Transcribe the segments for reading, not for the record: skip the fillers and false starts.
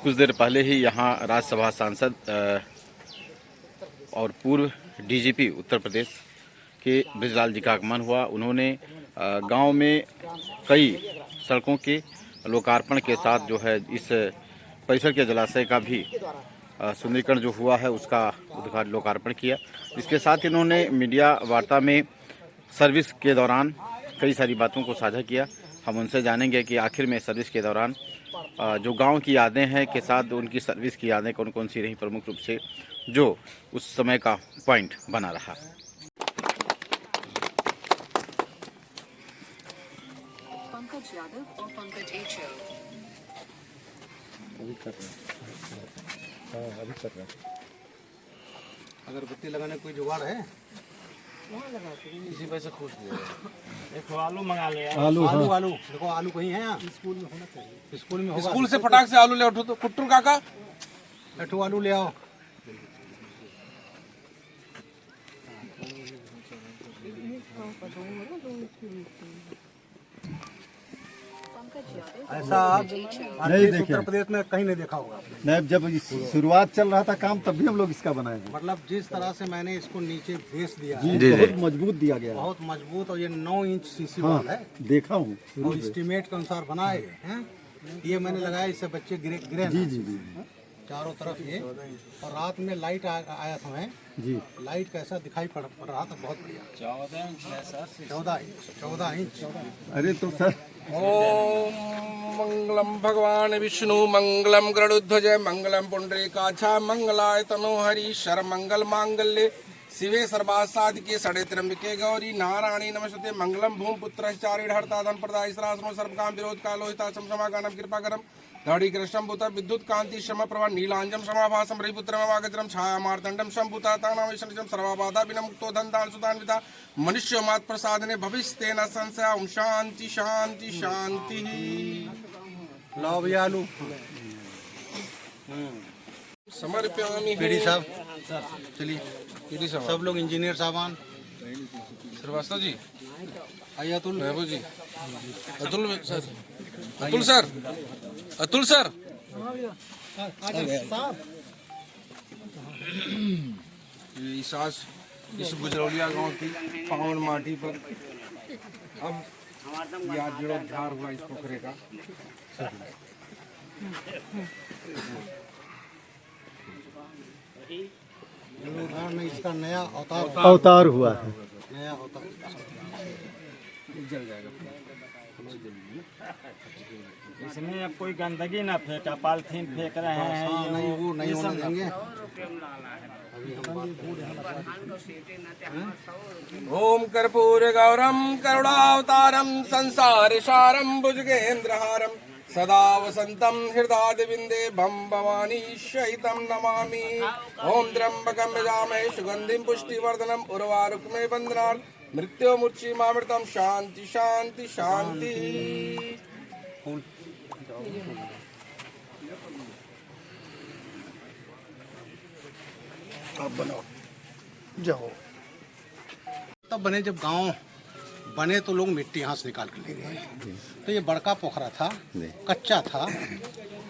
कुछ देर पहले ही यहाँ राज्यसभा सांसद और पूर्व डीजीपी उत्तर प्रदेश के बृजलाल जी का आगमन हुआ। उन्होंने गांव में कई सड़कों के लोकार्पण के साथ जो है इस परिसर के जलाशय का भी सुंदरीकरण जो हुआ है उसका उद्घाटन लोकार्पण किया। इसके साथ इन्होंने मीडिया वार्ता में सर्विस के दौरान कई सारी बातों को साझा किया। हम उनसे जानेंगे कि आखिर में सर्विस के दौरान जो गांव की यादें हैं के साथ उनकी सर्विस की यादें कौन कौन सी रही, प्रमुख रूप से जो उस समय का पॉइंट बना रहा। पंकज यादव और पंकज अभी कर रहे हैं। अगरबत्ती लगाने कोई जुगाड़ है? इसी पैसे खुश एक आलू मंगा ले। आलू देखो, आलू कहीं है यहाँ? स्कूल में होना चाहिए। स्कूल में होगा। स्कूल से फटाक से आलू ले उठो तो कुट्टू काका एठो आलू ले आओ। ऐसा उत्तर प्रदेश में कहीं नहीं देखा होगा। नहीं, जब शुरुआत चल रहा था काम तब भी हम लोग इसका बनाए हैं। मतलब जिस तरह से मैंने इसको नीचे बेस दिया जी, है, बहुत मजबूत दिया गया है। बहुत मजबूत। और ये 9 इंच सीसी हाँ, वॉल है। देखा हूँ और एस्टीमेट के अनुसार बनाए हैं। ये मैंने लगाया, इससे बच्चे गिरे जी जी जी चारों तरफ ये। और रात में लाइट आया था मैं जी। लाइट कैसा दिखाई पड़ रहा था, बहुत बढ़िया। 14 इंच। अरे तो सर, ओम मंगलम भगवान विष्णु मंगलम गरुड़ध्वज मंगलम पुंडरीकाक्षा मंगलाय तनोहरि शर मंगल मांगल्ये शिवे सर्वासाधिके षडे त्र्यंबके गौरी नारायणी नमस्ते मंगलम भूमपुत्र चारिण हर्ता धन प्रदाय सहस्रम सर्वकाम विरोध कालोहिता क्षमागानम कृपाकरम धड़ी कृष्णम भूत विद्युत कांति शम प्रभा नीलांजम समाभासम रविपुत्रम अवागत्रम छाया मार्तंडम शंभूता तानावेशनजम सर्वबाधा विनमुक्तो धनदान सुदान्विता मनुष्य मात प्रसादने भविष्यतेन संशय ओम शांति शांति शांति। लाओ भैया आलू। समर्पयामि। पीडी साहब चलिए। पीडी साहब, सब लोग इंजीनियर साहबान। श्रीवास्तव जी, आइए Atul. Mehboob ji, Atul sir, Atul sir, Atul sir. इस गुजरौलिया गांव की पावन माटी पर अब याद जीर्णोद्धार हुआ इस पोखरे का। जीर्णोद्धार में इसका नया अवतार हुआ है। नया अवतार जल जाएगा। इसमें अब कोई गंदगी ना फेंका, पॉलिथीन फेंक रहे हैं। हाँ, नहीं वो नहीं होने देंगे। ओम कर्पूर गौरम करुणावतारम संसार सारम भुजगेन्द्रहारम सदा वसंतम हृदय विंदे भम भवानी शहितम नमामि। ओम त्र्यंबकम यजामहे सुगंधिम पुष्टिवर्धनम उर्वारुकमे बंधनात् मृत्युमुच्चिमामृतम शांति शांति शांति। अब बनाओ जाओ। तब बने, जब गांव बने तो लोग मिट्टी यहाँ से निकाल कर ले गए। तो ये बड़का पोखरा था, कच्चा था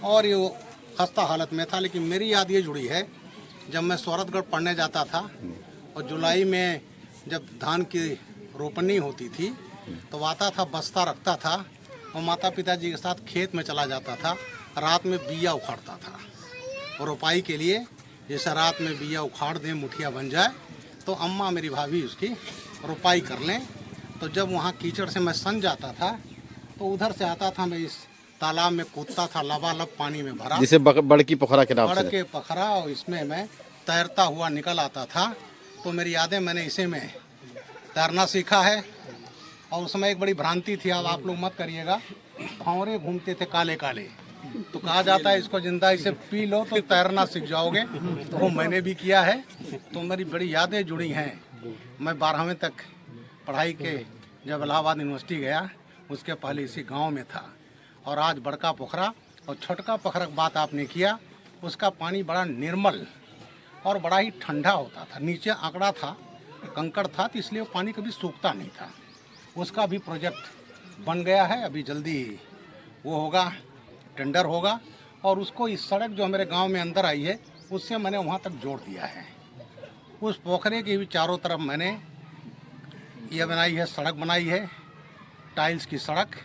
और ये खस्ता हालत में था। लेकिन मेरी याद ये जुड़ी है, जब मैं स्वरतगढ़ पढ़ने जाता था और जुलाई में जब धान की रोपनी होती थी तो आता था, बस्ता रखता था और माता पिताजी के साथ खेत में चला जाता था। रात में बिया उखाड़ता था और रोपाई के लिए। जैसे रात में बिया उखाड़ दें, मुठिया बन जाए तो अम्मा मेरी भाभी उसकी रोपाई कर लें। तो जब वहाँ कीचड़ से मैं सन जाता था तो उधर से आता था, मैं इस तालाब में कूदता था, लबालब पानी में भरा, जिसे बड़की पोखरा के नाम से। बड़के पोखरा, और इसमें मैं तैरता हुआ निकल आता था। तो मेरी यादें, मैंने इसे में तैरना सीखा है। और उस समय एक बड़ी भ्रांति थी, अब आप लोग मत करिएगा, भंवरे घूमते थे काले काले। तो कहा जाता है इसको जिंदा इसे पी लो तो तैरना सीख जाओगे। तो वो मैंने भी किया है। तो मेरी बड़ी यादें जुड़ी हैं। मैं 12वीं तक पढ़ाई के जब इलाहाबाद यूनिवर्सिटी गया, उसके पहले इसी गांव में था। और आज बड़का पोखरा और छोटका पोखरा की बात आपने किया, उसका पानी बड़ा निर्मल और बड़ा ही ठंडा होता था। नीचे आंकड़ा था, कंकड़ था, तो इसलिए वो पानी कभी सूखता नहीं था। उसका भी प्रोजेक्ट बन गया है, अभी जल्दी वो होगा, टेंडर होगा और उसको इस सड़क जो मेरे गांव में अंदर आई है उससे मैंने वहां तक जोड़ दिया है। उस पोखरे के भी चारों तरफ मैंने ये बनाई है, सड़क बनाई है, टाइल्स की सड़क।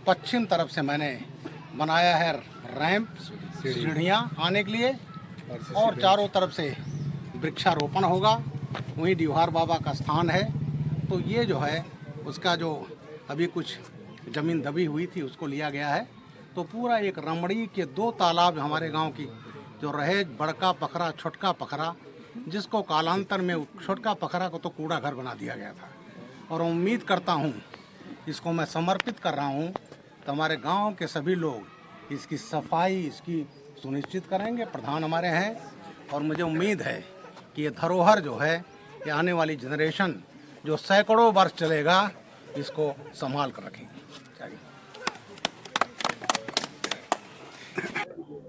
पश्चिम तरफ से मैंने बनाया है रैंप, सीढ़ियाँ आने के लिए, और चारों तरफ से वृक्षारोपण होगा। वहीं डिवहार बाबा का स्थान है। तो ये जो है उसका जो अभी कुछ ज़मीन दबी हुई थी उसको लिया गया है। तो पूरा एक रमणी के 2 तालाब हमारे गांव की जो रहे, बड़का पखरा, छोटका पखरा, जिसको कालांतर में छोटका पखरा को तो कूड़ा घर बना दिया गया था। और उम्मीद करता हूँ इसको मैं समर्पित कर रहा हूँ तो हमारे गांव के सभी लोग इसकी सफाई इसकी सुनिश्चित करेंगे। प्रधान हमारे हैं और मुझे उम्मीद है कि ये धरोहर जो है ये आने वाली जनरेशन जो सैकड़ों वर्ष चलेगा इसको संभाल कर रखेगी।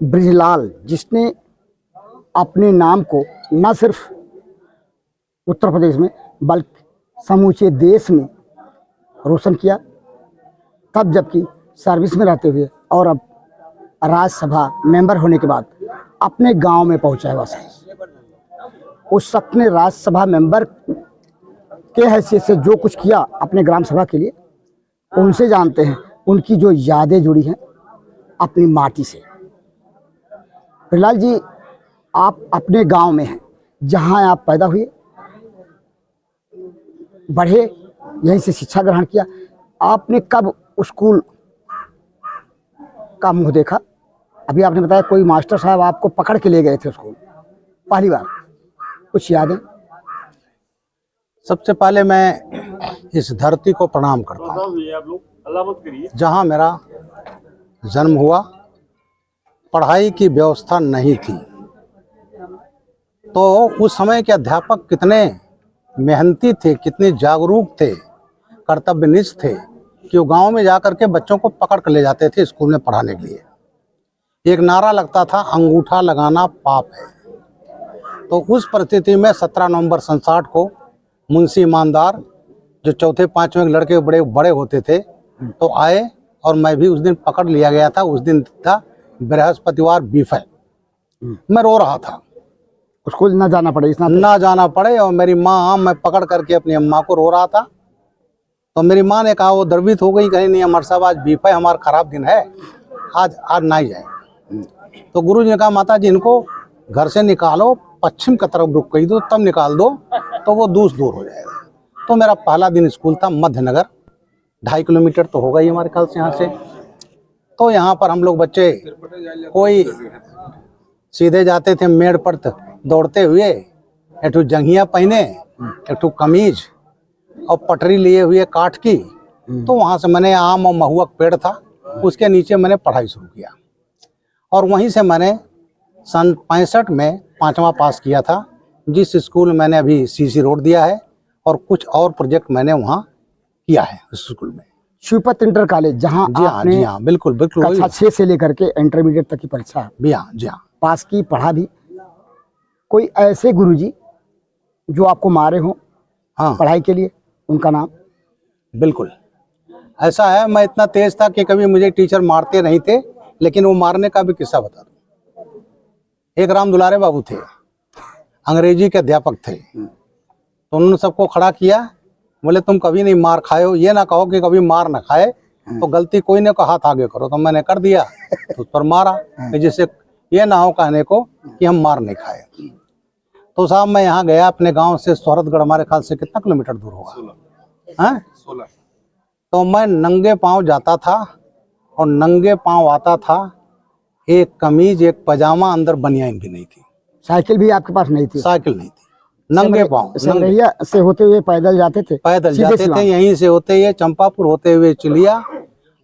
ब्रिजलाल, जिसने अपने नाम को न सिर्फ उत्तर प्रदेश में बल्कि समूचे देश में रोशन किया, तब जबकि सर्विस में रहते हुए और अब राज्यसभा मेंबर होने के बाद अपने गांव में पहुंचा है वैसे। उस शख्स ने राज्यसभा मेंबर के हैसियत से जो कुछ किया अपने ग्राम सभा के लिए, उनसे जानते हैं उनकी जो यादें जुड़ी हैं अपनी माटी से। ब्रिजलाल जी, आप अपने गांव में हैं, जहां आप पैदा हुए, बढ़े, यहीं से शिक्षा ग्रहण किया। आपने कब स्कूल का मुंह देखा? अभी आपने बताया कोई मास्टर साहब आपको पकड़ के ले गए थे स्कूल पहली बार, कुछ यादें? सबसे पहले मैं इस धरती को प्रणाम करता हूँ जहाँ मेरा जन्म हुआ। पढ़ाई की व्यवस्था नहीं थी, तो उस समय के अध्यापक कितने मेहनती थे, कितने जागरूक थे, कर्तव्यनिष्ठ थे कि वो गांव में जाकर के बच्चों को पकड़ कर ले जाते थे स्कूल में पढ़ाने के लिए। एक नारा लगता था, अंगूठा लगाना पाप है। तो उस परिस्थिति में 17 नवंबर 1960 को मुंशी ईमानदार जो चौथे पांचवें लड़के बड़े बड़े होते थे तो आए, और मैं भी उस दिन पकड़ लिया गया था। उस दिन था बृहस्पतिवार बीफ है। मैं रो रहा था, स्कूल ना जाना पड़े, ना जाना पड़े, और मेरी माँ, मैं पकड़ करके अपनी अम्मा को रो रहा था। तो मेरी माँ ने कहा, वो द्रवित हो गई, कहीं नहीं अमर साहब आज बीफ है, हमारा खराब दिन है, आज ना ही जाए। तो गुरु जी ने कहा, माता जी इनको घर से निकालो, पश्चिम की तरफ रुक गई दो, तब निकाल दो तो वो दूर हो जाएगा। तो मेरा पहला दिन स्कूल था मध्यनगर, 2.5 किलोमीटर तो होगा ही हमारे ख्याल से यहाँ से। तो यहाँ पर हम लोग बच्चे कोई सीधे जाते थे मेड़ पर दौड़ते हुए, एक ठो जंघिया पहने, एक ठो कमीज और पटरी लिए हुए काठ की। तो वहाँ से मैंने आम और महुआ पेड़ था, उसके नीचे मैंने पढ़ाई शुरू किया, और वहीं से मैंने सन 65 में 5वां पास किया था। जिस स्कूल में मैंने अभी सीसी रोड दिया है, और कुछ और प्रोजेक्ट मैंने वहाँ किया है उस स्कूल में। शिवपत इंटर कॉलेज, जहाँ आपने जी हाँ, बिल्कुल कक्षा 6 से लेकर के इंटरमीडिएट तक की परीक्षा जी हाँ पास की, पढ़ा भी। कोई ऐसे गुरुजी जो आपको मारे हों हाँ पढ़ाई के लिए, उनका नाम? बिल्कुल ऐसा है। मैं इतना तेज था कि कभी मुझे टीचर मारते नहीं थे, लेकिन वो मारने का भी किस्सा बता दूं। एक राम दुलारे बाबू थे, अंग्रेजी के अध्यापक थे। तो उन्होंने सबको खड़ा किया, बोले तुम कभी नहीं मार खाए हो, ये ना कहो कि कभी मार ना खाए, तो गलती कोई ने कहा हाथ आगे करो, तो मैंने कर दिया, तो उस पर मारा, जिससे ये ना हो कहने को कि हम मार नहीं खाए। तो साहब मैं यहाँ गया अपने गांव से सोहरतगढ़, हमारे ख्याल से कितना किलोमीटर दूर होगा, 16। तो मैं नंगे पांव जाता था और नंगे पांव आता था। एक कमीज, एक पजामा, अंदर बनियान भी नहीं थी। साइकिल भी आपके पास नहीं थी? साइकिल नहीं थी, नंगे पांव। सिमरिया से होते हुए पैदल जाते थे? पैदल जाते थे, यहीं से होते हुए चंपापुर, होते हुए चिलिया,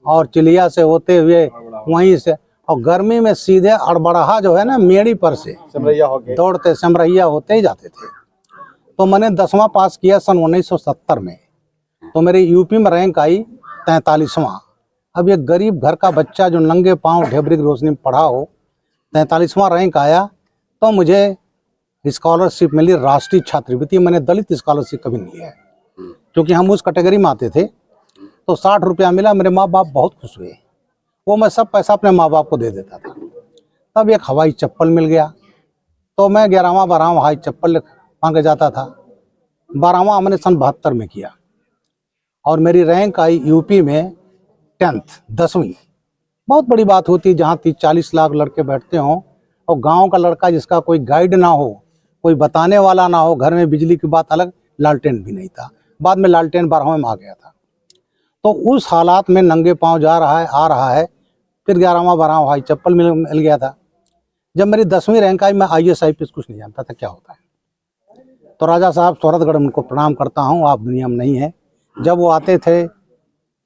और चिलिया से होते हुए वहीं से, और गर्मी में सीधे अड़बड़ाहा जो है ना मेड़ी पर से दौड़ते सिमरिया होते ही जाते थे। तो मैंने 10वां पास किया सन 1970 में। तो मेरे यूपी में रैंक आई 43वां। अब ये गरीब घर का बच्चा जो नंगे पांव ढेबरी की रोशनी में पढ़ा हो, 43वां रैंक आया। तो मुझे स्कॉलरशिप मिली, राष्ट्रीय छात्रवृत्ति। मैंने दलित स्कॉलरशिप कभी नहीं लिया है, क्योंकि हम उस कैटेगरी में आते थे। तो 60 रुपया मिला, मेरे माँ बाप बहुत खुश हुए। वो मैं सब पैसा अपने माँ बाप को दे देता था। तब एक हवाई चप्पल मिल गया, तो मैं 11वां 12वां हवाई चप्पल मांगे जाता था। 12वां हमने सन 72 में किया और मेरी रैंक आई यूपी में 10th 10वीं। बहुत बड़ी बात होती है जहाँ 30-40 लाख लड़के बैठते हों और गांव का लड़का जिसका कोई गाइड ना हो, कोई बताने वाला ना हो। घर में बिजली की बात अलग, लालटेन भी नहीं था। बाद में लालटेन 12वें में आ गया था। तो उस हालात में नंगे पांव जा रहा है, आ रहा है। फिर 11वां 12वां भाई चप्पल मिल गया था। जब मेरी 10वीं रैंक आई, मैं IAS IPS कुछ नहीं जानता था क्या होता है। तो राजा साहब सौरतगढ़, उनको प्रणाम करता हूँ, आप दुनिया में नहीं है। जब वो आते थे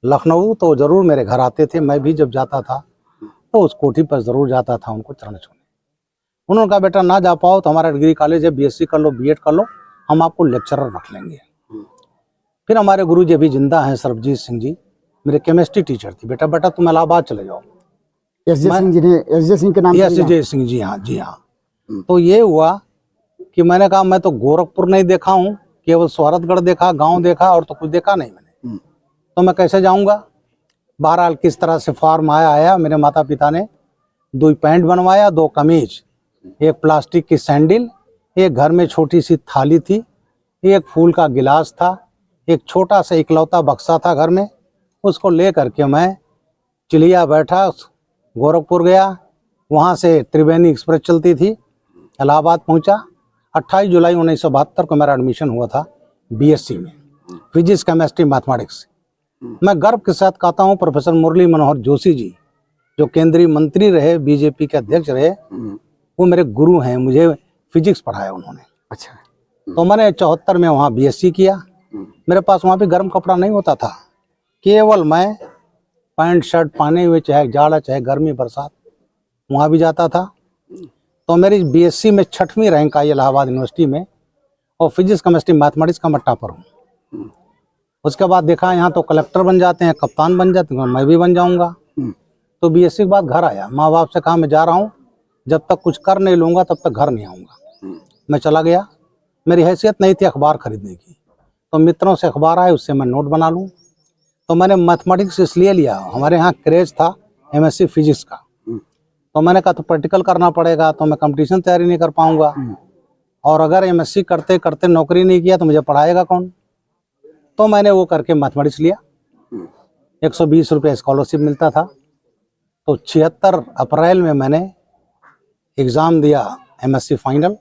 लखनऊ तो ज़रूर मेरे घर आते थे। मैं भी जब जाता था तो उस कोठी पर ज़रूर जाता था उनको चरण छूने। उन्होंने कहा, बेटा ना जा पाओ तो हमारा डिग्री कॉलेज है, BSc कर लो, B.Ed कर लो, हम आपको लेक्चरर रख लेंगे। फिर हमारे गुरु जी अभी जिंदा हैं, सरबजीत सिंह जी, मेरे केमिस्ट्री टीचर थे। बेटा तुम इलाहाबाद चले जाओ। SJ सिंह जी ने, SJ सिंह के नाम से SJ सिंह जी, हाँ जी हाँ। तो ये हुआ कि मैंने कहा मैं तो गोरखपुर नहीं देखा हूँ, केवल सौरतगढ़ देखा, गांव देखा, और तो कुछ देखा नहीं मैंने। तो मैं कैसे जाऊंगा। बहरहाल किस तरह से फॉर्म आया। मेरे माता पिता ने 2 पैंट बनवाया, 2 कमीज, एक प्लास्टिक की सैंडल, एक घर में छोटी सी थाली थी, एक फूल का गिलास था, एक छोटा सा इकलौता बक्सा था घर में। उसको ले करके मैं चिलिया बैठा, गोरखपुर गया। वहाँ से त्रिवेणी एक्सप्रेस चलती थी, इलाहाबाद पहुँचा। 28 जुलाई 1972 को मेरा एडमिशन हुआ था BSc में, फिजिक्स केमिस्ट्री मैथमेटिक्स। मैं गर्व के साथ कहता हूँ प्रोफेसर मुरली मनोहर जोशी जी, जो केंद्रीय मंत्री रहे, BJP के अध्यक्ष रहे, वो मेरे गुरु हैं। मुझे फिजिक्स पढ़ाया उन्होंने। अच्छा। तो मैंने 74 में वहाँ BSc किया। मेरे पास वहाँ पे गर्म कपड़ा नहीं होता था, केवल मैं पैंट शर्ट पहने हुए, चाहे जाड़ा चाहे गर्मी बरसात, वहाँ भी जाता था। तो मेरी BSc में 6वीं रैंक आई इलाहाबाद यूनिवर्सिटी में, और फिजिक्स केमिस्ट्री मैथमेटिक्स का मैं टॉपर हूँ। उसके बाद देखा यहाँ तो कलेक्टर बन जाते हैं, कप्तान बन जाते हैं, मैं भी बन जाऊँगा। तो BSc के बाद घर आया, माँ बाप से कहा मैं जा रहा हूँ, जब तक कुछ कर नहीं लूँगा तब तक घर नहीं आऊँगा। मैं चला गया। मेरी हैसियत नहीं थी अखबार खरीदने की, तो मित्रों से अखबार आए, उससे मैं नोट बना लूँ। तो मैंने मैथमेटिक्स इसलिए लिया, हमारे यहाँ क्रेज था MSc फिजिक्स का। तो मैंने कहा तो प्रैक्टिकल करना पड़ेगा, तो मैं कंपटीशन तैयारी नहीं कर पाऊँगा, और अगर MSc करते करते नौकरी नहीं किया तो मुझे पढ़ाएगा कौन। तो मैंने वो करके मैथमेटिक्स लिया। 120 रुपये स्कॉलरशिप मिलता था। तो 76 अप्रैल में मैंने एग्ज़ाम दिया MSc फाइनल।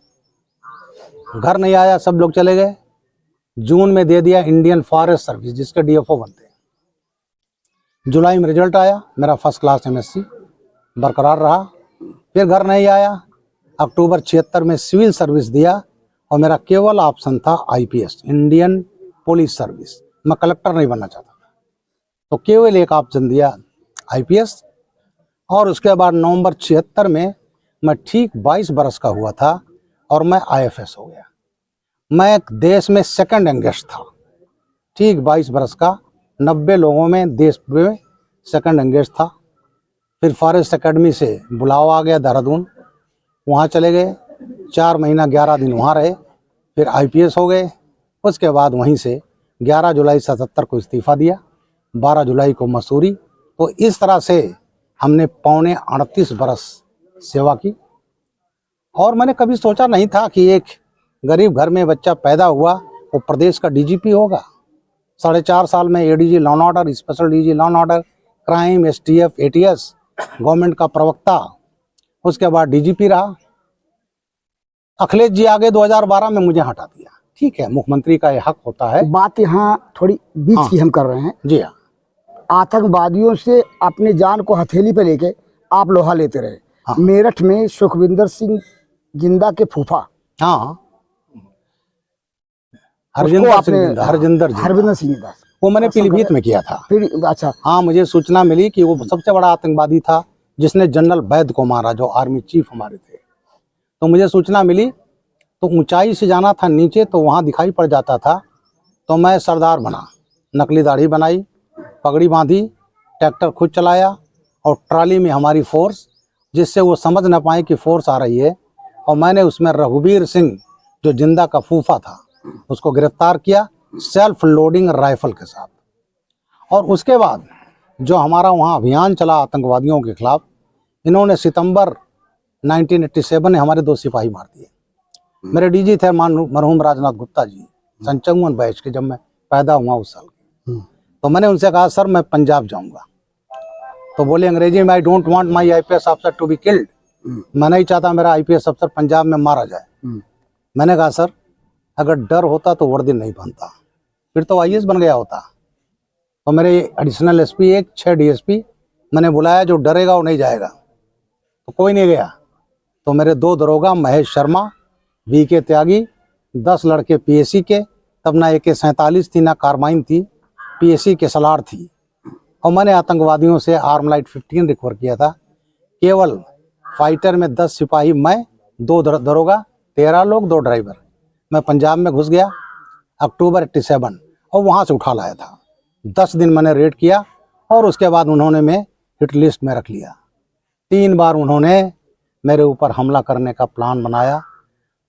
घर नहीं आया, सब लोग चले गए। जून में दे दिया इंडियन फॉरेस्ट सर्विस, जिसके DFO बनते हैं। जुलाई में रिजल्ट आया, मेरा फर्स्ट क्लास MSc बरकरार रहा। फिर घर नहीं आया। अक्टूबर 76 में सिविल सर्विस दिया, और मेरा केवल ऑप्शन था IPS, इंडियन पुलिस सर्विस। मैं कलेक्टर नहीं बनना चाहता था, तो केवल एक ऑप्शन दिया IPS। और उसके बाद नवंबर 76 में मैं ठीक 22 बरस का हुआ था, और मैं IFS हो गया। मैं देश में सेकंड यंगेस्ट था, ठीक 22 बरस का, 90 लोगों में देश में सेकंड यंगेस्ट था। फिर फॉरेस्ट एकेडमी से बुलावा आ गया देहरादून, वहाँ चले गए। 4 महीना 11 दिन वहाँ रहे, फिर IPS हो गए। उसके बाद वहीं से 11 जुलाई 77 को इस्तीफ़ा दिया, 12 जुलाई को मसूरी। तो इस तरह से हमने पौने 38 बरस सेवा की। और मैंने कभी सोचा नहीं था कि एक गरीब घर में बच्चा पैदा हुआ वो प्रदेश का DGP होगा। 4.5 साल में ADG law and order, special DG law and order, crime, STF, ATS, government का प्रवक्ता, उसके बाद DGP रहा। अखिलेश जी आगे 2012 में मुझे हटा दिया। ठीक है, मुख्यमंत्री का ये हक होता है। बात यहाँ थोड़ी बीच की हम कर रहे हैं। जी हाँ। आतंकवादियों से अपनी जान को हथेली पे लेके आप लोहा लेते रहे। हाँ। मेरठ में सुखविंदर सिंह जिंदा के फूफा, हाँ, उसको आपने हरजिंदर सिंह जिंदा, वो मैंने पीलीभीत में किया था। फिर अच्छा, हाँ, मुझे सूचना मिली कि वो सबसे बड़ा आतंकवादी था जिसने जनरल वैद को मारा, जो आर्मी चीफ हमारे थे। तो मुझे सूचना मिली, तो ऊंचाई से जाना था नीचे, तो वहाँ दिखाई पड़ जाता था। तो मैं सरदार बना, नकली दाढ़ी बनाई, पगड़ी बांधी, ट्रैक्टर खुद चलाया, और ट्राली में हमारी फोर्स, जिससे वो समझ न पाए कि फोर्स आ रही है। और मैंने उसमें रघुवीर सिंह, जो जिंदा का फूफा था, उसको गिरफ्तार किया सेल्फ लोडिंग राइफल के साथ। और उसके बाद जो हमारा वहाँ अभियान चला आतंकवादियों के खिलाफ, इन्होंने सितंबर 1987 में हमारे 2 सिपाही मार दिए। मेरे डीजी थे मरहूम राजनाथ गुप्ता जी, सन 54 बैच के, जब मैं पैदा हुआ उस साल। तो मैंने उनसे कहा सर मैं पंजाब जाऊंगा। तो बोले अंग्रेजी में, I don't want my IPS अफसर टू बी किल्ड। मैं नहीं चाहता मेरा आईपीएस अफसर पंजाब में मारा जाए। मैंने कहा सर अगर डर होता तो वर्दी नहीं पहनता, फिर तो आईएएस बन गया होता। तो मेरे एडिशनल एसपी एक 6 डीएसपी मैंने बुलाया, जो डरेगा वो नहीं जाएगा। तो कोई नहीं गया। तो मेरे 2 दरोगा, महेश शर्मा, वीके त्यागी, 10 लड़के पीएसी के, तब ना AK-47 थी ना कार्बाइन थी, पीएसी के सलार थी। और मैंने आतंकवादियों से आर्म लाइट 15 रिकवर किया था। केवल फाइटर में 10 सिपाही, मैं 2 दरोगा, 13 लोग, 2 ड्राइवर। मैं पंजाब में घुस गया अक्टूबर 87 और वहाँ से उठा लाया था। 10 दिन मैंने रेड किया और उसके बाद उन्होंने मैं हिट लिस्ट में रख लिया। 3 बार उन्होंने मेरे ऊपर हमला करने का प्लान बनाया,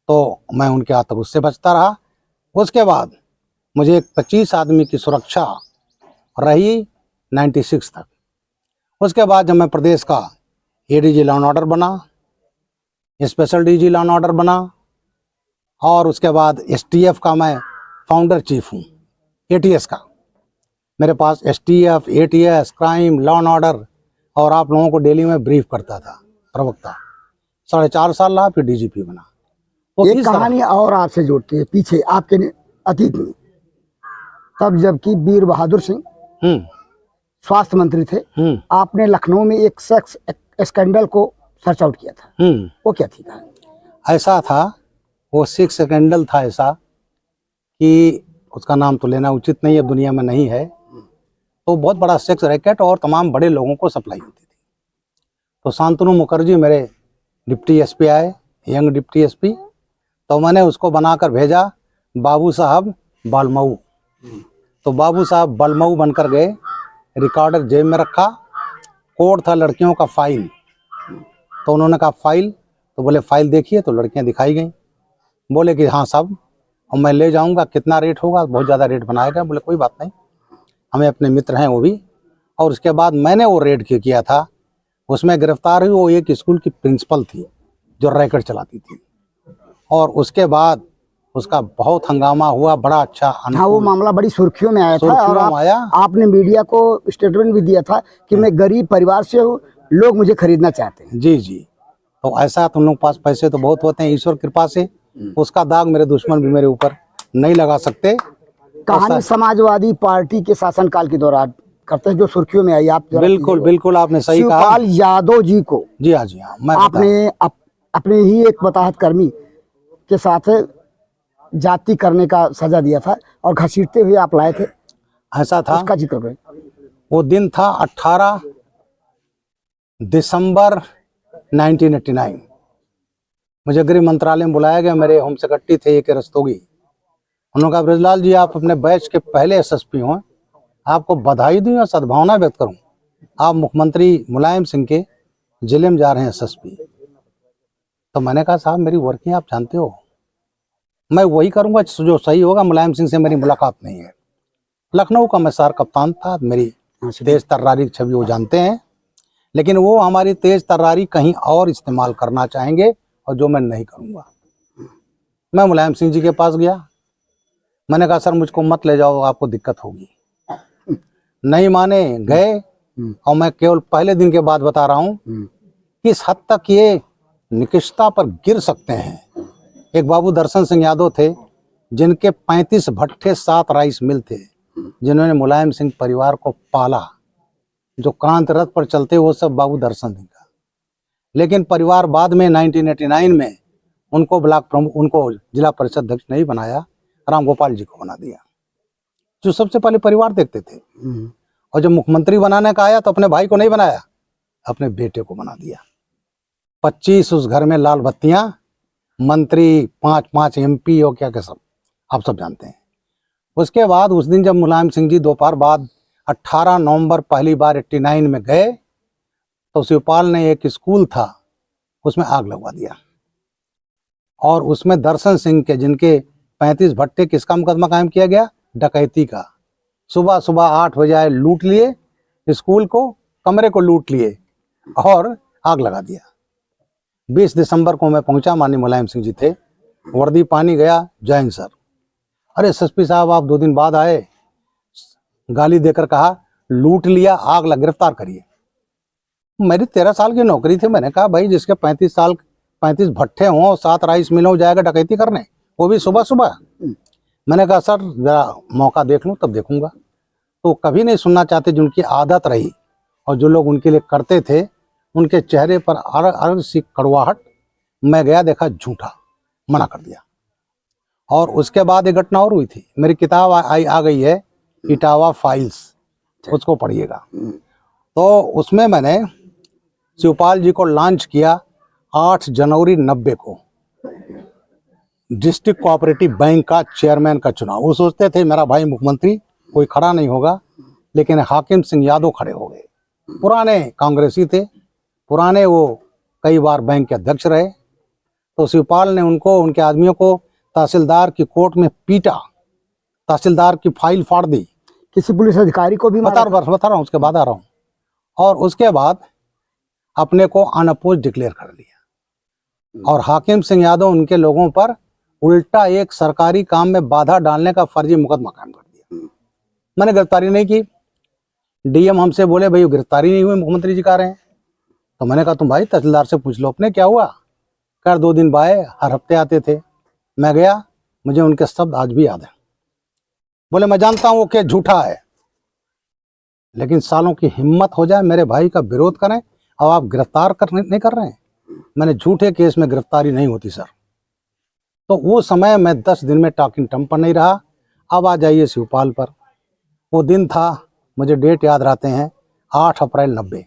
तो मैं उनके आतंक से बचता रहा। उसके बाद मुझे एक 25 आदमी की सुरक्षा रही 96 तक। उसके बाद जब मैं प्रदेश का एडीजी लॉ एंड ऑर्डर बना, special DG law and order बना, और उसके बाद एसटीएफ का मैं फाउंडर चीफ हूँ, एटीएस का। मेरे पास STF, ATS, crime, law and order, और आप लोगों को डेली में ब्रीफ करता था, प्रवक्ता। 4.5 साल रहा, फिर डीजीपी बना। तो एक कहानी और आपसे जोड़ती है पीछे आपके अतीत में। तब जबकि वीर बहादुर सिंह स्वास्थ्य मंत्री थे, आपने लखनऊ में एक सेक्स स्कैंडल को सर्च आउट किया था। वो क्या थी कहानी? ऐसा था, वो सेक्स स्कैंडल था ऐसा कि उसका नाम तो लेना उचित नहीं है, दुनिया में नहीं है। तो बहुत बड़ा सेक्स रैकेट और तमाम बड़े लोगों को सप्लाई होती थी। तो शांतनु मुखर्जी मेरे डिप्टी एसपी आए, यंग डिप्टी एसपी। तो मैंने उसको बनाकर भेजा बाबू साहब बालमऊ। तो बाबू साहब बालमऊ बनकर गए, रिकॉर्डर जेब में रखा, कोड था लड़कियों का फाइल। तो उन्होंने कहा फाइल, तो बोले फाइल देखिए। तो लड़कियां दिखाई गई, बोले कि हाँ साहब, और मैं ले जाऊंगा, कितना रेट होगा? बहुत ज़्यादा रेट बनाया गया। बोले कोई बात नहीं, हमें अपने मित्र हैं वो भी। और उसके बाद मैंने वो रेड किया था, उसमें गिरफ्तार हुई वो एक स्कूल की प्रिंसिपल थी जो रैकेट चलाती थी। और उसके बाद उसका बहुत हंगामा हुआ, बड़ा अच्छा। हाँ, वो मामला बड़ी सुर्खियों में आया था और आपने मीडिया को स्टेटमेंट भी दिया था कि मैं गरीब परिवार से हूँ, लोग मुझे खरीदना चाहते हैं। जी जी। तो ऐसा तुम लोग पास पैसे तो बहुत होते हैं, ईश्वर कृपा से उसका दाग मेरे दुश्मन भी मेरे ऊपर नहीं लगा सकते। कहानी समाजवादी पार्टी के शासनकाल के दौरान करते हैं, जो सुर्खियों में आई। आप बिल्कुल बिल्कुल आपने सही कहा। शिवपाल यादव जी को, जी हाँ जी हाँ, मैं आपने अपने ही एक बताहत कर्मी के साथ जाति करने का सजा दिया था और घसीटते हुए आप लाए थे। ऐसा था, उसका जिक्र करें। वो दिन था 18 दिसंबर 1989। मुझे गृह मंत्रालय में बुलाया गया। मेरे होम सेक्रेटरी थे AK रस्तोगी। उन्होंने कहा ब्रजलाल जी, आप अपने बैच के पहले एसएसपी हों, आपको बधाई दूं और सद्भावना व्यक्त करूं। आप मुख्यमंत्री मुलायम सिंह के जिले में जा रहे हैं एसएसपी। तो मैंने कहा साहब मेरी वर्किंग आप जानते हो, मैं वही करूंगा जो सही होगा। मुलायम सिंह से मेरी मुलाकात नहीं है। लखनऊ का मैं सार कप्तान था, मेरी तेज तर्रारी की छवि वो जानते हैं, लेकिन वो हमारी तेज तर्रारी कहीं और इस्तेमाल करना चाहेंगे, और जो मैं नहीं करूंगा। मैं मुलायम सिंह जी के पास गया। मैंने कहा सर मुझको मत ले जाओ, आपको दिक्कत होगी। नहीं माने, गए। और मैं केवल पहले दिन के बाद बता रहा हूँ किस हद तक ये निकृष्टता पर गिर सकते हैं। एक बाबू दर्शन सिंह यादव थे, जिनके 35 भट्ठे 7 राइस मिल थे, जिन्होंने मुलायम सिंह परिवार को पाला। जो क्रांति रथ पर चलते वो सब बाबू दर्शन सिंह का। लेकिन परिवार बाद में 1989 में उनको ब्लॉक प्रमुख, उनको जिला परिषद अध्यक्ष नहीं बनाया, राम गोपाल जी को बना दिया, जो सबसे पहले परिवार देखते थे। और जब मुख्यमंत्री बनाने का आया तो अपने भाई को नहीं बनाया, अपने बेटे को बना दिया। 25 उस घर में लाल बत्तियां, मंत्री 5-5 MP और क्या सब आप सब जानते हैं। उसके बाद उस दिन जब मुलायम सिंह जी दोपहर बाद 18 नवंबर पहली बार 89 में गए, तो शिवपाल ने एक स्कूल था उसमें आग लगवा दिया। और उसमें दर्शन सिंह के, जिनके 35 भट्टे, किसका मुकदमा कायम किया गया? डकैती का। सुबह सुबह 8 बजे आए, लूट लिए स्कूल को, कमरे को लूट लिए और आग लगा दिया। 20 दिसंबर को मैं पहुंचा, माननीय मुलायम सिंह जी थे, वर्दी पानी गया, जय हिंद सर। अरे एसएसपी साहब आप 2 दिन बाद आए, गाली देकर कहा लूट लिया, आग लग, गिरफ्तार करिए। मेरी 13 साल की नौकरी थी, मैंने कहा भाई जिसके 35 भट्ठे हों और 7 राइस मिलों जाएगा डकैती करने, वो भी सुबह सुबह। मैंने कहा सर जरा मौका देख लूँ तब देखूंगा। तो कभी नहीं सुनना चाहते, जिनकी आदत रही और जो लोग उनके लिए करते थे, उनके चेहरे पर अलग सी कड़वाहट। मैं गया, देखा झूठा, मना कर दिया। और उसके बाद एक घटना और हुई थी, मेरी किताब आ गई है इटावा फाइल्स, उसको पढ़िएगा। तो उसमें मैंने शिवपाल जी को लॉन्च किया 8 जनवरी 90 को, डिस्ट्रिक्ट कोऑपरेटिव बैंक का चेयरमैन का चुनाव। वो सोचते थे मेरा भाई मुख्यमंत्री कोई खड़ा नहीं होगा, लेकिन हाकिम सिंह यादव खड़े हो गए। पुराने कांग्रेसी थे, पुराने, वो कई बार बैंक के अध्यक्ष रहे। तो शिवपाल ने उनको, उनके आदमियों को तहसीलदार की कोर्ट में पीटा, तहसीलदार की फाइल फाड़ दी, किसी पुलिस अधिकारी को भी बता रहा हूँ, उसके बाद आ रहा हूँ। और उसके बाद अपने को अनअपोज डिक्लेयर कर लिया। और हाकिम सिंह यादव उनके लोगों पर उल्टा एक सरकारी काम में बाधा डालने का फर्जी मुकदमा कायम कर दिया। मैंने गिरफ्तारी नहीं की। डीएम हमसे बोले भाई गिरफ्तारी नहीं हुई, मुख्यमंत्री जी कह रहे हैं। तो मैंने कहा तुम भाई तहसीलदार से पूछ लो अपने क्या हुआ। कर 2 दिन बाद हर हफ्ते आते थे। मैं गया, मुझे उनके शब्द आज भी याद है। बोले मैं जानता हूँ वो क्या झूठा है, लेकिन सालों की हिम्मत हो जाए मेरे भाई का विरोध करें और आप गिरफ्तार नहीं कर रहे हैं। मैंने झूठे केस में गिरफ्तारी नहीं होती सर। तो वो समय मैं 10 दिन में टॉकिंग टर्म पर नहीं रहा। अब आ जाइए शिवपाल पर। वो दिन था, मुझे डेट याद रहते हैं, 8 अप्रैल 90।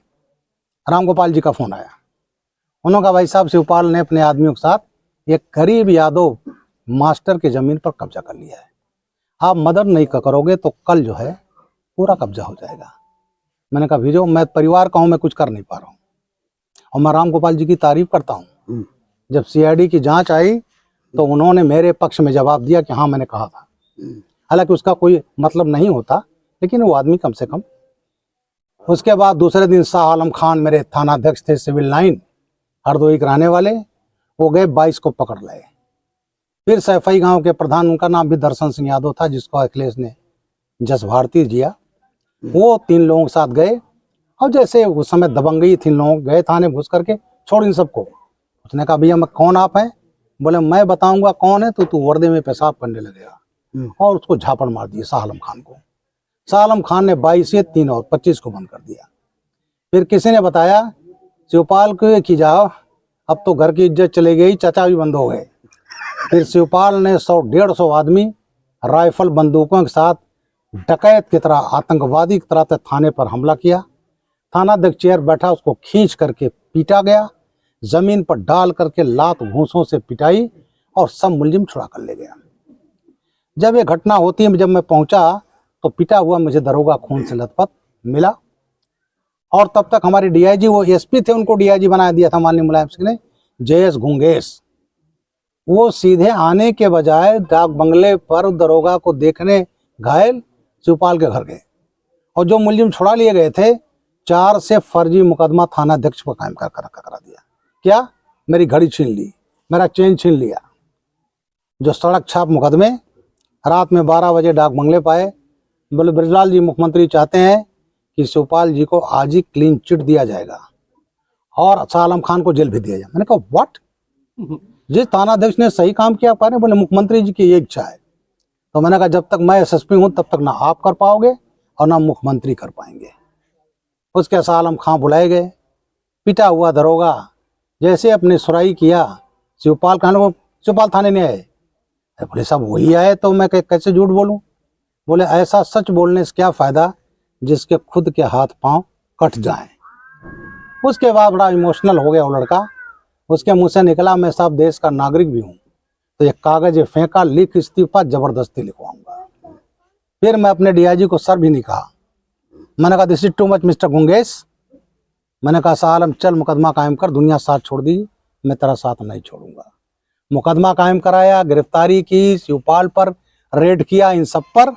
राम गोपाल जी का फ़ोन आया। उन्होंने कहा भाई साहब शिवपाल ने अपने आदमियों के साथ एक गरीब यादव मास्टर की ज़मीन पर कब्जा कर लिया है। आप मदद नहीं करोगे तो कल जो है पूरा कब्जा हो जाएगा। मैंने कहा भेजो, मैं परिवार का हूँ, मैं कुछ कर नहीं पा रहा हूँ। और मैं राम गोपाल जी की तारीफ करता हूँ। जब सीआईडी की जांच आई तो उन्होंने मेरे पक्ष में जवाब दिया कि हाँ मैंने कहा था। हालांकि उसका कोई मतलब नहीं होता, लेकिन वो आदमी कम से कम। उसके बाद दूसरे दिन शाह आलम खान मेरे थानाध्यक्ष थे, सिविल लाइन हरदोई के रहने वाले, वो गए 22 को पकड़ लाए। फिर सैफई गांव के प्रधान, उनका नाम भी दर्शन सिंह यादव था, जिसको अखिलेश ने जस भारती दिया, वो 3 लोगों के साथ गए। और जैसे उस समय दबंगई थी, लोग गए थाने घुस करके, छोड़ इन सबको। उसने कहा भैया मैं कौन आप हैं? बोले मैं बताऊंगा कौन है तो तू वर्दे में पेशाब करने लगेगा। और उसको झापड़ मार दिए शाह आलम खान को। शाह आलम खान ने 22 से 3 और 25 को बंद कर दिया। फिर किसी ने बताया शिवपाल को की जाओ, अब तो घर की इज्जत चली गई, चाचा भी बंद हो गए। फिर शिवपाल ने 100-150 आदमी राइफल बंदूकों के साथ डकैत की तरह, आतंकवादी की तरह थाने पर हमला किया। थानाध्यक्ष चेयर बैठा, उसको खींच करके पीटा गया, जमीन पर डाल करके लात घूंसों से पिटाई और सब मुलजिम छुड़ा कर ले गया। जब ये घटना होती है, जब मैं पहुंचा तो पिटा हुआ मुझे दरोगा खून से लथपथ मिला। और तब तक हमारे डीआईजी, वो एसपी थे, उनको डीआईजी बना दिया था माननीय मुलायम सिंह ने, जेएस घुंगेस। वो सीधे आने के बजाय डाक बंगले पर दरोगा को देखने घायल शिवपाल के घर गए। और जो मुलजिम छुड़ा लिए गए थे, 4 से फर्जी मुकदमा थानाध्यक्ष पर कायम करा दिया। क्या? मेरी घड़ी छीन ली, मेरा चेन छीन लिया। जो सड़क छाप मुकदमे रात में 12 बजे डाक बंगले पाए। बोले ब्रजलाल जी मुख्यमंत्री चाहते हैं कि शिवपाल जी को आज ही क्लीन चिट दिया जाएगा और शाह आलम खान को जेल भी दिया जाए। मैंने कहा व्हाट? जिस थानाध्यक्ष ने सही काम किया पा रहे, बोले मुख्यमंत्री जी की ये इच्छा है। तो मैंने कहा जब तक मैं एसएसपी हूं तब तक ना आप कर पाओगे और ना मुख्यमंत्री कर पाएंगे। उसके शाह आलम खान बुलाए गए। पिटा हुआ दरोगा जैसे अपने सुराई किया, शिवपाल कहने वो शिवपाल थाने नहीं आए। बोले साहब वही आए तो मैं कैसे झूठ बोलूं? बोले ऐसा सच बोलने से क्या फ़ायदा जिसके खुद के हाथ पांव कट जाएं। उसके बाद बड़ा इमोशनल हो गया वो लड़का। उसके मुंह से निकला मैं साहब देश का नागरिक भी हूँ। तो एक कागज फेंका, लिख इस्तीफा, जबरदस्ती लिखवाऊंगा। फिर मैं अपने डीआईजी को सर भी नहीं कहा। मैंने कहा this is too much mister Gungesh. मैंने कहा शाह आलम चल मुकदमा कायम कर, दुनिया साथ छोड़ दी, मैं तेरा साथ नहीं छोड़ूंगा। मुकदमा कायम कराया, गिरफ्तारी की, शिवपाल पर रेड किया, इन सब पर।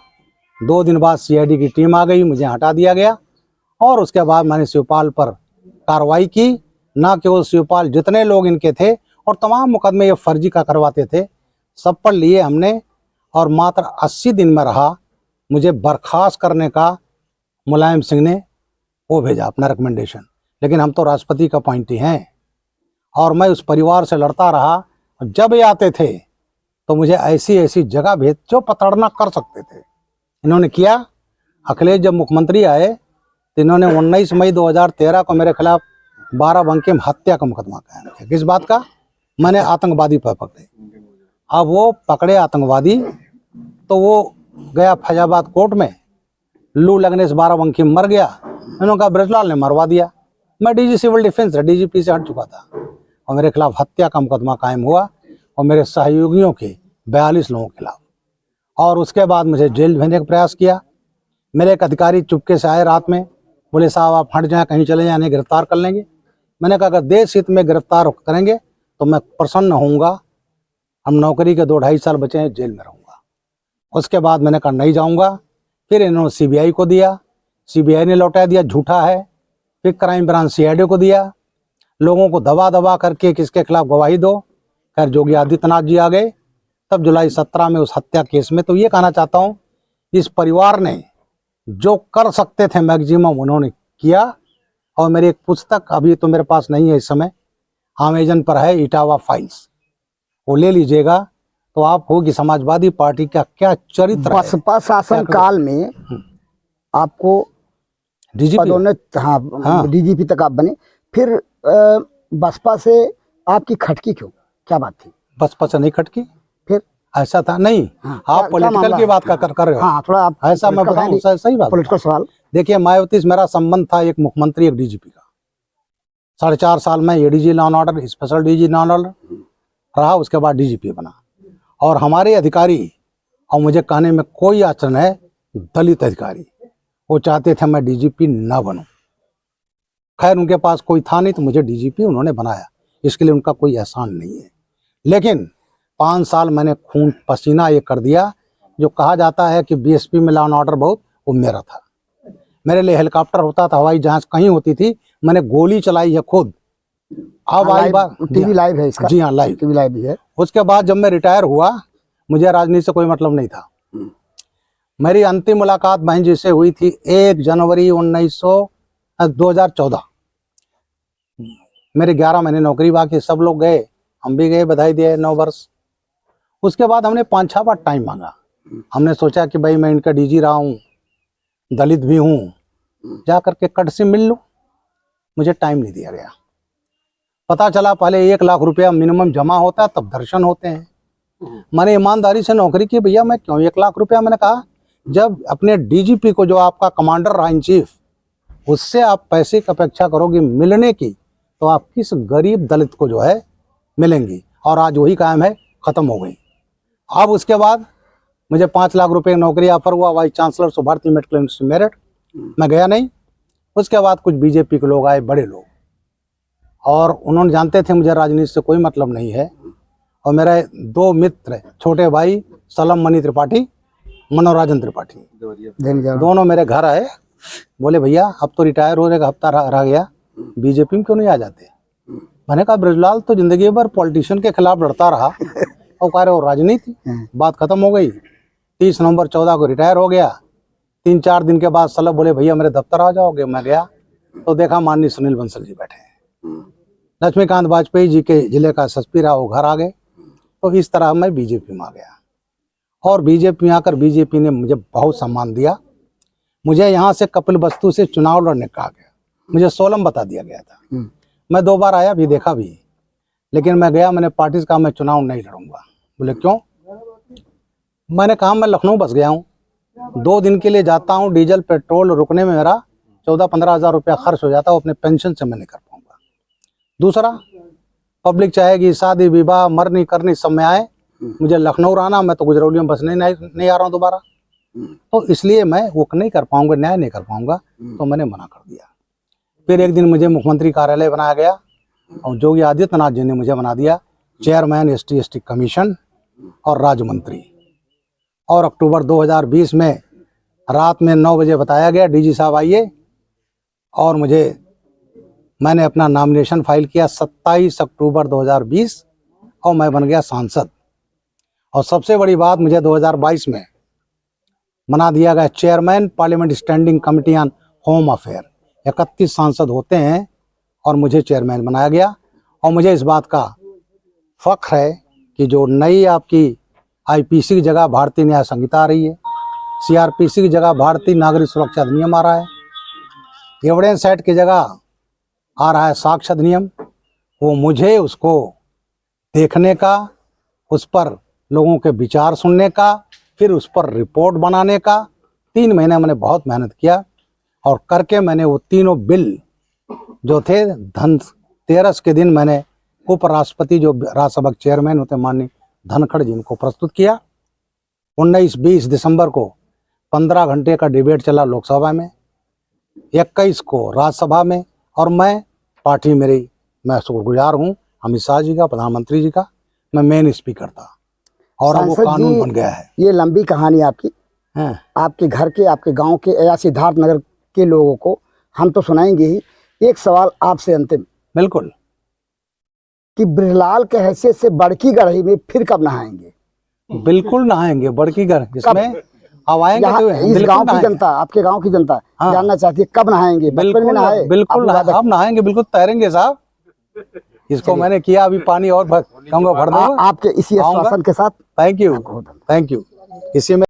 2 दिन बाद सीआईडी की टीम आ गई, मुझे हटा दिया गया। और उसके बाद मैंने शिवपाल पर कार्रवाई की ना कि वो शिवपाल जितने लोग इनके थे और तमाम मुकदमे ये फर्जी का करवाते थे, सब पर लिए हमने। और मात्र 80 दिन में रहा, मुझे बर्खास्त करने का मुलायम सिंह ने वो भेजा अपना रिकमेंडेशन। लेकिन हम तो राष्ट्रपति का अपॉइंटी हैं और मैं उस परिवार से लड़ता रहा। और जब ये आते थे तो मुझे ऐसी ऐसी जगह भेज जो पकड़ना कर सकते थे, इन्होंने किया। अखिलेश जब मुख्यमंत्री आए तो इन्होंने 19 मई 2013 को मेरे खिलाफ 12 बंकिम हत्या का मुकदमा कायम किया। किस बात का? मैंने आतंकवादी पर पकड़े। अब वो पकड़े आतंकवादी तो वो गया फैजाबाद कोर्ट में, लू लगने से 12 बंकिम मर गया। इन्होंने कहा ब्रजलाल ने मरवा दिया। मैं डीजी सिविल डिफेंस डीजीपी से हट चुका था और मेरे खिलाफ हत्या का मुकदमा कायम हुआ और मेरे सहयोगियों के 42 लोगों के खिलाफ। और उसके बाद मुझे जेल भेजने का प्रयास किया। मेरे एक अधिकारी चुपके से आए रात में, बोले साहब आप हट जाएं, कहीं चले जाएं, नहीं गिरफ्तार कर लेंगे। मैंने कहा अगर देश हित में गिरफ्तार करेंगे तो मैं प्रसन्न होऊंगा। हम नौकरी के 2-2.5 साल बचे हैं, जेल में रहूँगा। उसके बाद मैंने कहा नहीं जाऊँगा। फिर इन्होंने सीबीआई को दिया, सीबीआई ने लौटा दिया, झूठा है। फिर क्राइम ब्रांच सीआईडी को दिया, लोगों को दबा दबा करके किसके खिलाफ गवाही दो। खैर योगी आदित्यनाथ जी आ गए तब जुलाई 17 में उस हत्या केस में। तो ये कहना चाहता हूँ, इस परिवार ने जो कर सकते थे मैक्सिमम उन्होंने किया। और मेरी एक पुस्तक अभी तो मेरे पास नहीं है इस समय, अमेजन पर है, इटावा फाइल्स, वो ले लीजिएगा तो आप होगी समाजवादी पार्टी का क्या चरित्र है। बसपा शासन काल में आपको डीजीपी, पदोन्नत, हाँ, डीजीपी तक आप बने। फिर बसपा से आपकी खटकी क्यों, क्या बात थी? बसपा से नहीं खटकी, फिर ऐसा था नहीं। हाँ, आप क्या पॉलिटिकल मामला की है? बात कर रहे हो। हाँ, थोड़ा आप ऐसा मैं political बताऊं, है, सही बात। पॉलिटिकल सवाल। देखिए मायावती से मेरा संबंध था, एक मुख्यमंत्री एक डीजीपी का। 4.5 साल में ADG law and order, special DG law and order रहा, उसके बाद डीजीपी बना। और हमारे अधिकारी, और मुझे कहने में कोई आचरण है, दलित अधिकारी, वो चाहते थे मैं डीजीपी ना बनूं। खैर उनके पास कोई था नहीं तो मुझे डीजीपी उन्होंने बनाया, इसके लिए उनका कोई एहसान नहीं है। लेकिन 5 साल मैंने खून पसीना ये कर दिया। जो कहा जाता है कि बीएसपी में लॉ एंड ऑर्डर बहुत, वो मेरा था। मेरे लिए हेलीकॉप्टर होता था, हवाई जहाज कहीं होती थी, मैंने गोली चलाई है खुद। अब आई बात, टीवी लाइव है इसका। जी हाँ, लाइव टीवी लाइव भी है। उसके बाद जब मैं रिटायर हुआ, मुझे राजनीति से कोई मतलब नहीं था। मेरी अंतिम मुलाकात बहन जी से हुई थी 1 जनवरी 2014। मेरे 11 महीने नौकरी बाकी, सब लोग गए, हम भी गए, बधाई दिए 9 वर्ष। उसके बाद हमने 5-6 बार टाइम मांगा। हमने सोचा कि भाई मैं इनका डीजी रहा हूँ, दलित भी हूँ, जा करके कट से मिल लूँ। मुझे टाइम नहीं दिया गया। पता चला पहले 1 लाख रुपया मिनिमम जमा होता है तब दर्शन होते हैं। मैंने ईमानदारी से नौकरी की, भैया मैं क्यों 1 लाख रुपया। मैंने कहा जब अपने डीजीपी को, जो आपका कमांडर रहा इन चीफ, उससे आप पैसे की अपेक्षा करोगे मिलने की, तो आप किस गरीब दलित को जो है मिलेंगी। और आज वही कायम है, ख़त्म हो गई। अब उसके बाद मुझे 5 लाख रुपए की नौकरी ऑफर हुआ, वाइस चांसलर से भारतीय मेडिकल यूनिवर्सिटी मेरठ। मैं गया नहीं। उसके बाद कुछ बीजेपी के लोग आए, बड़े लोग, और उन्होंने जानते थे मुझे राजनीति से कोई मतलब नहीं है। और मेरे 2 मित्र, छोटे भाई सलम मणि त्रिपाठी, मनोराजन त्रिपाठी, दोनों मेरे घर आए, बोले भैया अब तो रिटायर होने का हफ्ता रह गया, बीजेपी में क्यों नहीं आ जाते। मैंने कहा ब्रजलाल तो जिंदगी भर पॉलिटिशियन के खिलाफ लड़ता रहा और कह रहे हो राजनीति। बात खत्म हो गई। 30 नवंबर 14 को रिटायर हो गया। 3-4 दिन के बाद सलम बोले भैया मेरे दफ्तर आ जाओगे। मैं गया तो देखा माननीय सुनील बंसल जी बैठे हैं। लक्ष्मीकांत वाजपेयी जी के जिले का एसएसपी रहा, वो घर आ गए। तो इस तरह मैं बीजेपी में आ गया। और बीजेपी में आकर बीजेपी ने मुझे बहुत सम्मान दिया। मुझे यहाँ से कपिल वस्तु से चुनाव लड़ने कहा गया, मुझे सोलम बता दिया गया था। मैं 2 बार आया भी, देखा भी, लेकिन मैं गया, मैंने पार्टी से कहा मैं चुनाव नहीं लड़ूंगा। बोले क्यों? मैंने कहा मैं लखनऊ बस गया हूँ, 2 दिन के लिए जाता हूँ, डीजल पेट्रोल रुकने में मेरा 14-15 हज़ार रुपया खर्च हो जाता है, वो अपने पेंशन से मैं नहीं कर पाऊंगा। दूसरा, पब्लिक चाहेगी शादी विवाह मरनी करनी सब में आए, मुझे लखनऊ रहना, मैं तो गुजरौली में बस नहीं आ रहा हूँ दोबारा, तो इसलिए मैं वो नहीं कर पाऊंगा, न्याय नहीं कर पाऊंगा। तो मैंने मना कर दिया। फिर एक दिन मुझे मुख्यमंत्री कार्यालय बनाया गया और योगी आदित्यनाथ जी ने मुझे बना दिया चेयरमैन ST/ST कमीशन और राज्य मंत्री। और अक्टूबर 2020 में रात में 9 बजे बताया गया डीजी साहब आइए, और मुझे मैंने अपना नॉमिनेशन फाइल किया 27 अक्टूबर 2020 और मैं बन गया सांसद। और सबसे बड़ी बात, मुझे 2022 में बना दिया गया chairman parliament standing committee on home affair. 31 सांसद होते हैं और मुझे चेयरमैन बनाया गया। और मुझे इस बात का फख्र है कि जो नई आपकी आईपीसी की जगह भारतीय न्याय संहिता आ रही है, सीआरपीसी की जगह भारतीय नागरिक सुरक्षा अधिनियम आ रहा है, एविडेंस एक्ट की जगह आ रहा है साक्ष्य अधिनियम, वो मुझे उसको देखने का, उस पर लोगों के विचार सुनने का, फिर उस पर रिपोर्ट बनाने का 3 महीने मैंने बहुत मेहनत किया। और करके मैंने वो तीनों बिल जो थे धनतेरस के दिन मैंने उपराष्ट्रपति जो राज्यसभा के चेयरमैन होते माननीय धनखड़ जी को प्रस्तुत किया। 19-20 दिसंबर को 15 घंटे का डिबेट चला लोकसभा में, 21 को राज्यसभा में। और मैं पार्टी मैं शुक्रगुजार हूँ अमित शाह जी का, प्रधानमंत्री जी का, मैं मेन स्पीकर था और अब वो सांसद कानून जी, बन गया है। ये लंबी कहानी आपकी, हाँ। आपके घर के, आपके गांव के या सिद्धार्थ नगर के लोगों को हम तो सुनाएंगे ही। एक सवाल आपसे अंतिम, बिल्कुल। कि बृहलाल के हैसियत से बड़की गढ़ी में फिर कब नहाएंगे? बिल्कुल नहाएंगे बड़की घर, इसमें अब आएंगे यहाँ तो इस बिल्कुल गांव की नहाएंगे। जनता, आपके गांव की जनता हाँ। जानना चाहती है कब नहाएंगे? बचपन में बिल्कुल नहाए? बिल्कुल आपको अब नहाएंगे, बिल्कुल तैरेंगे साहब। इसको मैंने किया, अभी पानी और कहूँगा भर दूंगा। आपके इसी आश्वासन के साथ थैंक यू इसी में